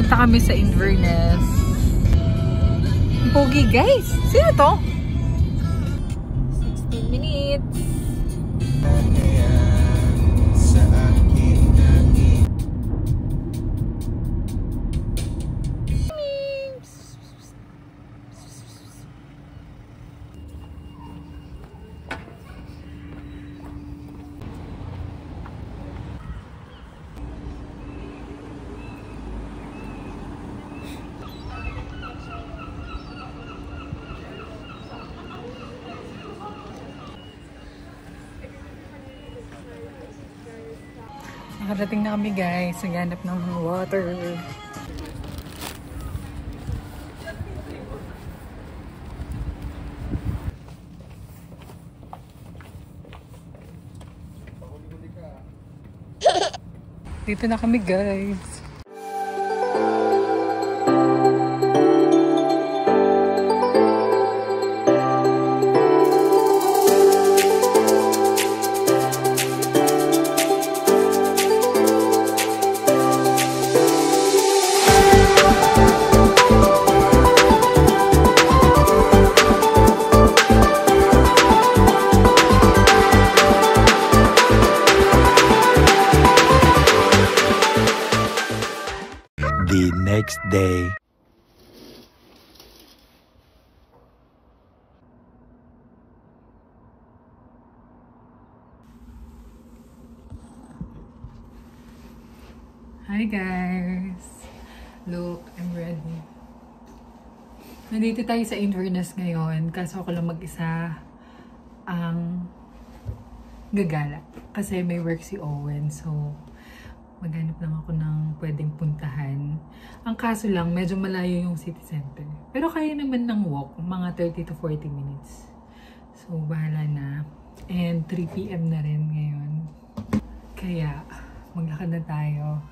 Punta kami sa Inverness. Pogi guys! Sino to? 16 minutes. Nakarating na kami guys, naghanap ng water. Dito na kami guys. The next day. Hi guys! Look, I'm ready. Nandito tayo sa Inverness ngayon, kaso ako lang mag-isa ang gagala. Kasi may work si Owen, so maghanap lang ako ng pwedeng puntahan. Ang kaso lang, medyo malayo yung city center. Pero kaya naman ng walk, mga 30 to 40 minutes. So, bahala na. And 3 PM na rin ngayon. Kaya, maglakad na tayo.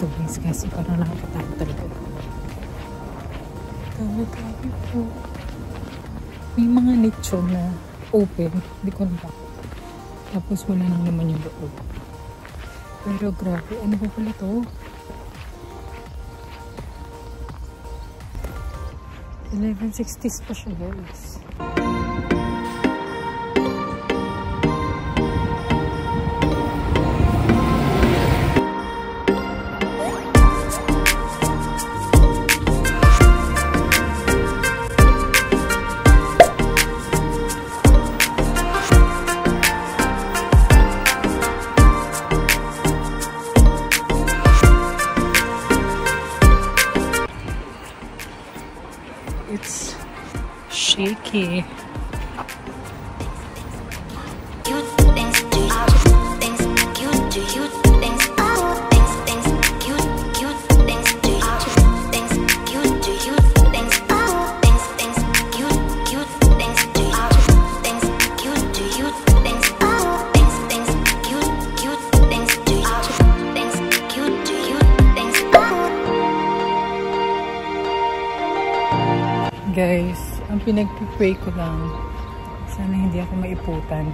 to guys kasi parang nakakatakot talaga. Grabe po. May mga nicho na open. Hindi ko na bakit. Tapos wala nang naman yung loob. Pero grabe. Ano ba pala to? 1160s pa siya guys. It's shaky. Guys, ang pinag-pray ko lang, sana hindi ako maiputan.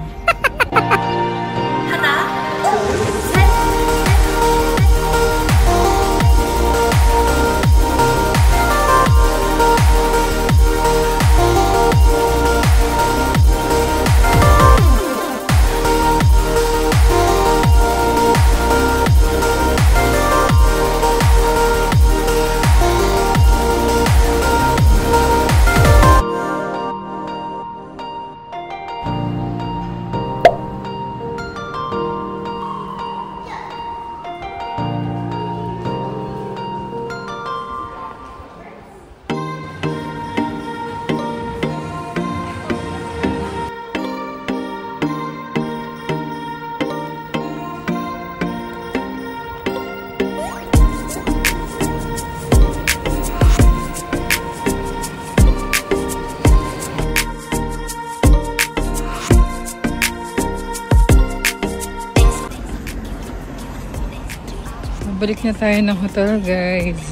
Balik na tayo ng hotel guys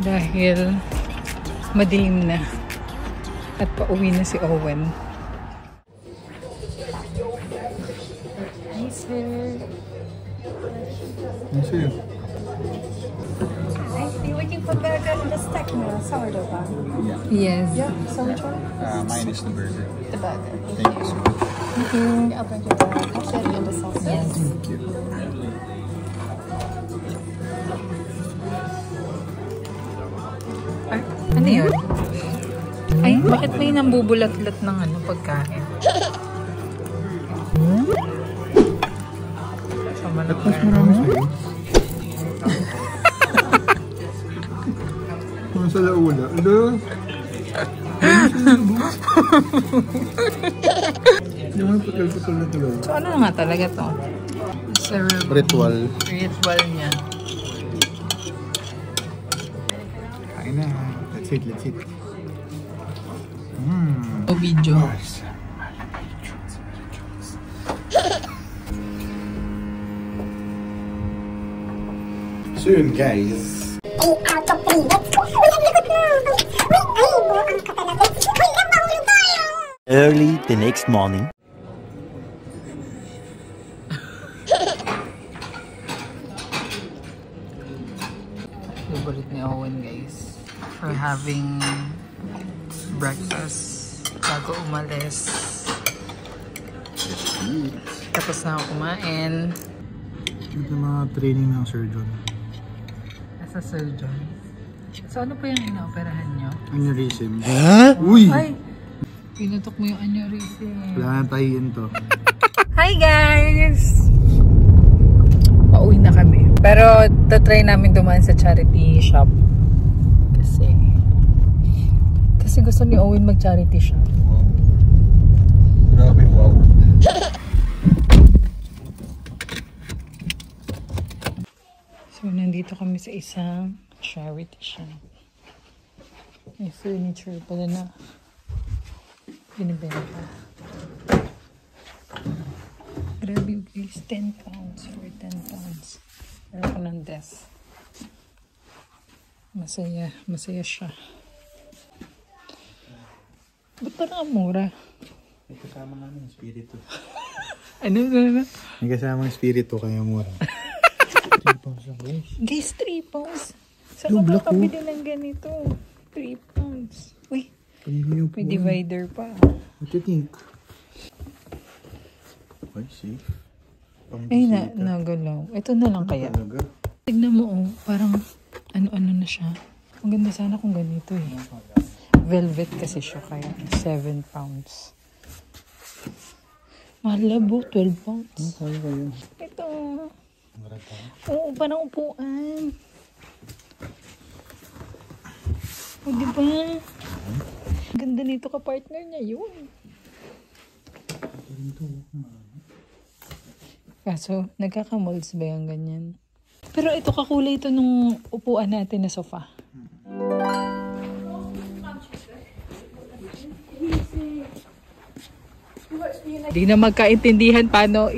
dahil madilim na at pauwi na si Owen. Hi sir. Yes, sir. Are you looking for burger and a steak meal, sourdough bun? Yes. Yeah, so which one? Mine is the burger. The burger. Thank you so much. Thank you. I'll bring you the chili and the salsa. Yes. Thank you. Ay, ano yun? Ay, bakit may nambubulat-lat ng ano, pagkain? Sama na Mas marami sa'yo. Mga sa laula. Ano? Yung mga putol-putol na tuloy. So, ano nga talaga to? Sir, Ritual. ritual niya. Kain na. Let's eat, let's eat. O video. Soon, guys. 8 out of 3. Let's go! Uy, ang likod mo! Uy, ay, buang ka talaga. Uy, nabawal tayo! Early the next morning. Favorite ni Owen guys. We're having breakfast bago umalis. Tapos na ako kumain. Ito mga training ng surgeon. As a surgeon. So ano po yung ina-operahan nyo? Aneurysm. Uy! Ay! Pinutok mo yung aneurysm. Wala na tahiin to. Hi guys! Pauwi na kami. Pero tatry namin dumaan sa charity shop. Kasi gusto ni Owen mag-charity shop. Wow. Grabe, wow. So, nandito kami sa isang charity shop. May furniture pala na binibenta. Grabe guys, 10 pounds for 10 pounds. Meron ko ng desk. Masaya siya. Ba't parang mura? May kasama namin espiritu. Ano? May kasamang espiritu kaya mura. 3 pounds lang guys. Guys, 3 pounds. Saan ka makakabili ng ganito? 3 pounds. Uy, may divider pa. What do you think? Ay, safe. Ay, nagalaw. Ito na lang kaya. Talaga? Tignan mo, oh, parang ano na siya. Ang ganda sana kung ganito eh. Velvet kasi siya kaya 7 pounds. Malabo, 12 pounds. Kaya kayo. Ito. Oo, parang upuan. O, diba? Ganda nito ka partner niya yun. Kaso, nagkakamolds ba yung ganyan? Pero ito kakulay ito nung upuan natin na sofa. Di na magkaintindihan paano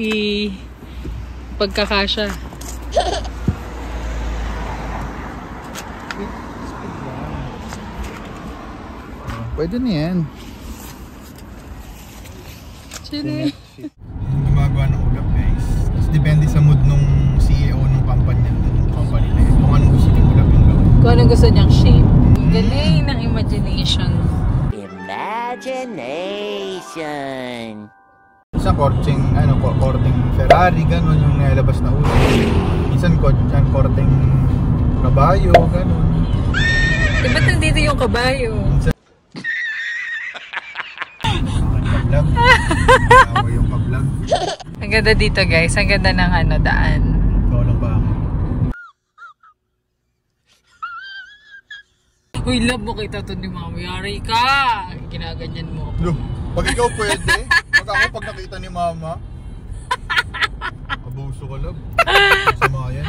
pagkakasya. Pwede na yan. Chile. Gumagawa ng ulap guys. Tapos depende sa mood nung CEO ng company nila. Kung anong gusto niyang ulap yung gawin. Kung anong gusto niyang shape. Galing ng imagination. Imagination. Minsan korting Ferrari, gano'n yung nalabas na ulap. Minsan korting kabayo, gano'n. Eh, ba't nandito yung kabayo? Vlog. Ako yung pa-vlog. Ang ganda dito guys. Ang ganda ng daan. Ikaw lang ba ako? Uy, love mo kita to ni Mama. Yari ka! Ginaganyan mo. Look, pag ikaw pwede, pag nakita ni Mama, abuso ka love. Sama yan.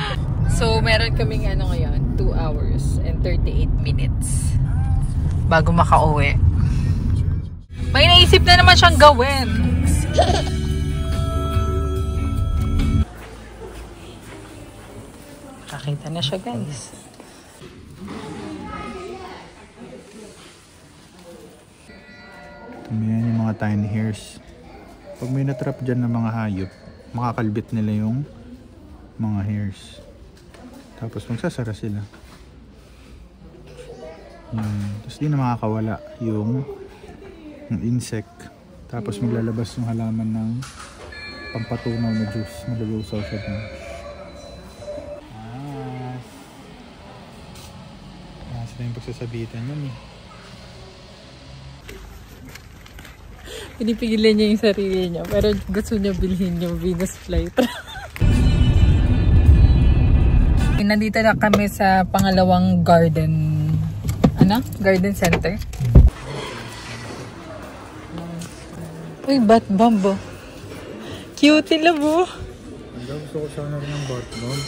So, meron kaming ngayon, 2 hours and 38 minutes bago makauwi. May naisip na naman siyang gawin. Nakita na siya guys. Yan yung mga tiny hairs. Pag may natrap dyan ng mga hayop, makakalbit nila yung mga hairs. Tapos magsasara sila. Tapos di na makakawala yung insect. Tapos maglalabas yung halaman ng pampatunaw na juice. Malulusaw siya dun. Sila yung pagsasabitan yun eh. Pinipigilan niya yung sarili niya, pero gusto niya bilhin yung Venus flytrap. Nandito na kami sa pangalawang garden. Garden center. Uy, bat bomb. Cute labo. Gusto ko sana rin ng batbomb.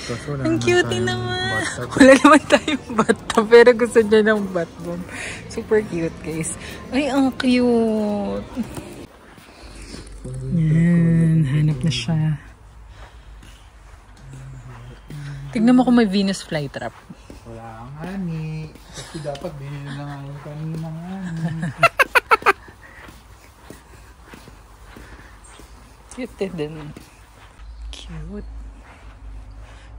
Ang cute naman. Wala naman tayong batbomb, pero gusto niya ng batbomb. Super cute guys. Ay, ang cute. Yan, hanap na siya. Tignan mo kung may Venus flytrap. Wala ang ani. Kasi dapat binili na nga yung kaninang ani. Cute din. Cute.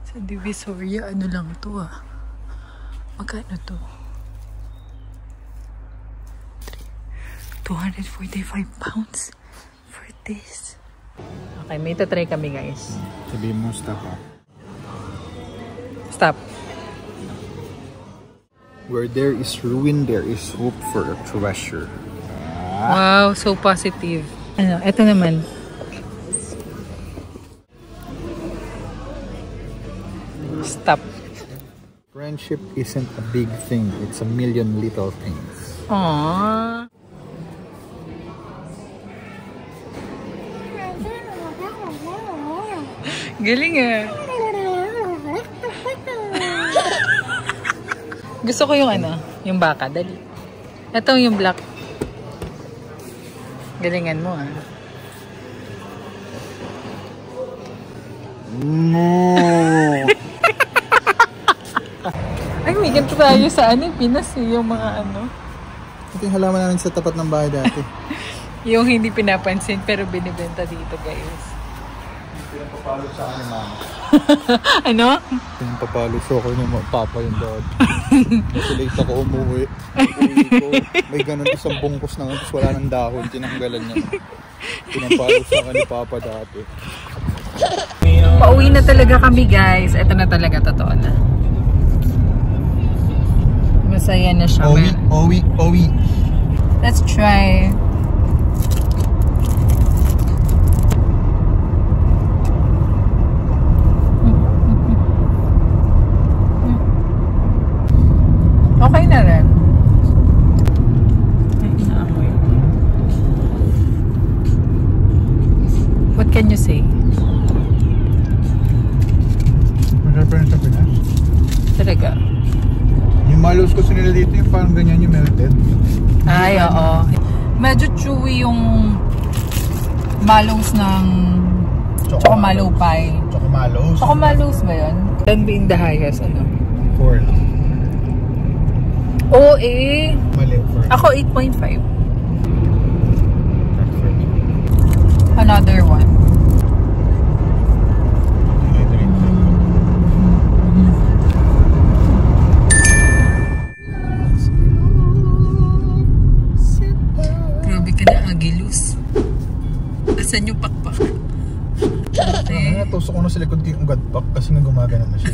Sa Divisoria, lang to Magkano to? 245 pounds for this. Okay, may tatry kami guys. Sabihin mo stop Stop. Where there is ruin, there is hope for a treasure. Wow, so positive. Ito naman. Stop. Friendship isn't a big thing, it's a million little things. Aww. Galing Gusto ko yung yung baka, dali. Ito yung black. Galingan mo No. Ay, may ganito tayo sa Pinas yung mga Ito yung halaman namin sa tapat ng bahay dati. yung hindi pinapansin pero binibenta dito, guys. Pinapapalo sa akin ni mama. Ano? Pinapapalo sa akin ni papa yung dad. Kasi late ako umuwi. Uwi ko, may ganun isang bungkus na tapos wala ng dahon. Tinanggalan niya. Pinapalo sa akin ni papa dati. Pauwi na talaga kami, guys. Ito na talaga, totoo na. Masaya na siya. Owi. Let's try. Okay na rin. What can you say? Masarap rin sa Pinas. Talaga. Yung malos kasi nila dito yung parang ganyan yung melted. Ay, oo. Medyo chewy yung mallows ng Chocomalo pie. Chocomalos. Chocomalos ba yun? 10 being the highest, 4. Oo eh. Mali, 4. Ako 8.5. Another one. Grabe ka na, Agilus. Asan yung pakpak? Tusok ko na sa likod yung ugat pack kasi nga gumagana na siya.